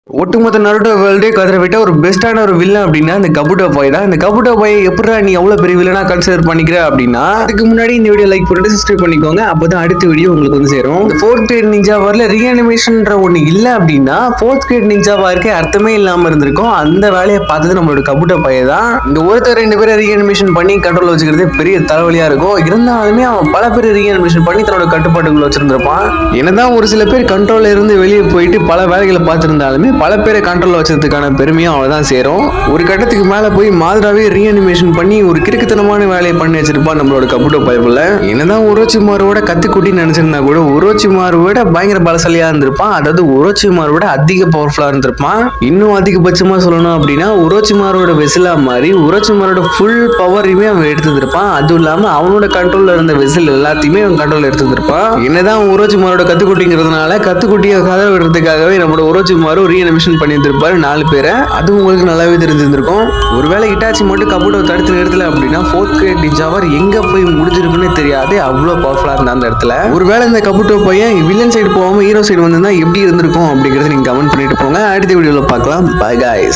ஒட்டுமொத்த நருட்டோ வேர்ல்டே கதற விட்ட ஒரு பெஸ்டான ஒரு வில்லன் அப்படின்னா இந்த கபுட்டோ பாய் தான். இந்த கபுட்டோ பாய் எப்படா நீ எவ்வளவு பெரிய வில்லனா கன்சிடர் பண்ணிக்கிற அப்படின்னா, அதுக்கு முன்னாடி இந்த வீடியோ லைக் பண்ணிட்டு சப்ஸ்கிரைப் பண்ணிக்கோங்க. அப்பதான் அடுத்த வீடியோ உங்களுக்கு வந்து சேரும். இந்த 4th கிரேட் நிஞ்சா வரல ரீஅனிமேஷன்ன்ற ஒண்ணு இல்ல அப்படின்னா 4th கிரேட் நிஞ்சாவா இருக்க அர்த்தமே இல்லாம இருந்திருக்கும். அந்த வேலையை பார்த்தது நம்மளோட கபுட்டோ பாய் தான். இந்த ஒருத்தர் 2 பேரை ரீஅனிமேஷன் பண்ணி கண்ட்ரோல் வச்சுக்கிறது பெரிய தலைவலியா இருக்கும். இருந்தாலுமே அவன் பல பேர் ரீஅனிமேஷன் பண்ணி தன்னோட கட்டுப்பாட்டுக்குள்ள வச்சிருந்திருப்பான். என்னதான் ஒரு சில பேர் கண்ட்ரோல்ல இருந்து வெளியே போயிட்டு பல வேலைகளை பார்த்திருந்தாலுமே பல பேரை கண்ட்ரோல் வச்சதுக்கான பெருமையும் அவ்வளவுதான் சேரும். ஒரு கட்டத்துக்கு மேல போய் மாதிராவே ரீஅனிமேஷன் பண்ணி ஒரு கிறுக்குத்தனமான வேலையை பண்ணி வச்சிருப்பான் நம்மளோட கபுட்டோ பாய்புள்ள. என்னதான் உரோச்சிமாரோட கத்துக்குட்டி நினைச்சிருந்தா கூட உரோச்சிமாரோட பயங்கர பலசாலியா இருந்திருப்பான். அதாவது உரோச்சிமாரோட அதிக பவர்ஃபுல்லா இருந்திருப்பான். இன்னும் அதிகபட்சமா சொல்லணும் அப்படின்னா உரோச்சிமாரோட வெசிலா மாதிரி உரோச்சிமாரோட ஃபுல் பவரையுமே அவன் எடுத்துருப்பான். அதுவும் இல்லாம அவனோட கண்ட்ரோல்ல இருந்த வெசில் எல்லாத்தையுமே அவன் கண்ட்ரோல் எடுத்துருப்பான். என்னதான் உரோச்சிமாரோட கத்துக்குட்டிங்கிறதுனால கத்துக்குட்டியை கதை விடுறதுக்காகவே நம்மளோட உரோச்சிமாரும் ரீஅனிமேஷன் பண்ணியிருந்திருப்பாரு 4 பேரை. அது உங்களுக்கு நல்லாவே தெரிஞ்சிருந்திருக்கும். ஒருவேளை இட்டாச்சி மட்டும் கபுட்டோ தடுத்து நிறுத்தல அப்படின்னா 4th கிரேட் நிஞ்சாவர் எங்க போய் முடிஞ்சிருக்குன்னு தெரியாது. அவ்வளவு பவர்ஃபுல்லா இருந்த அந்த இடத்துல. ஒருவேளை இந்த கபுட்டோ பையன் வில்லன் சைடு போகாம ஹீரோ சைடு வந்திருந்தா எப்படி இருந்திருக்கும் அப்படிங்கறத நீங்க கமெண்ட் பண்ணிட்டு போங்க. அடுத்த வீடியோல பார்க்கலாம். By guys.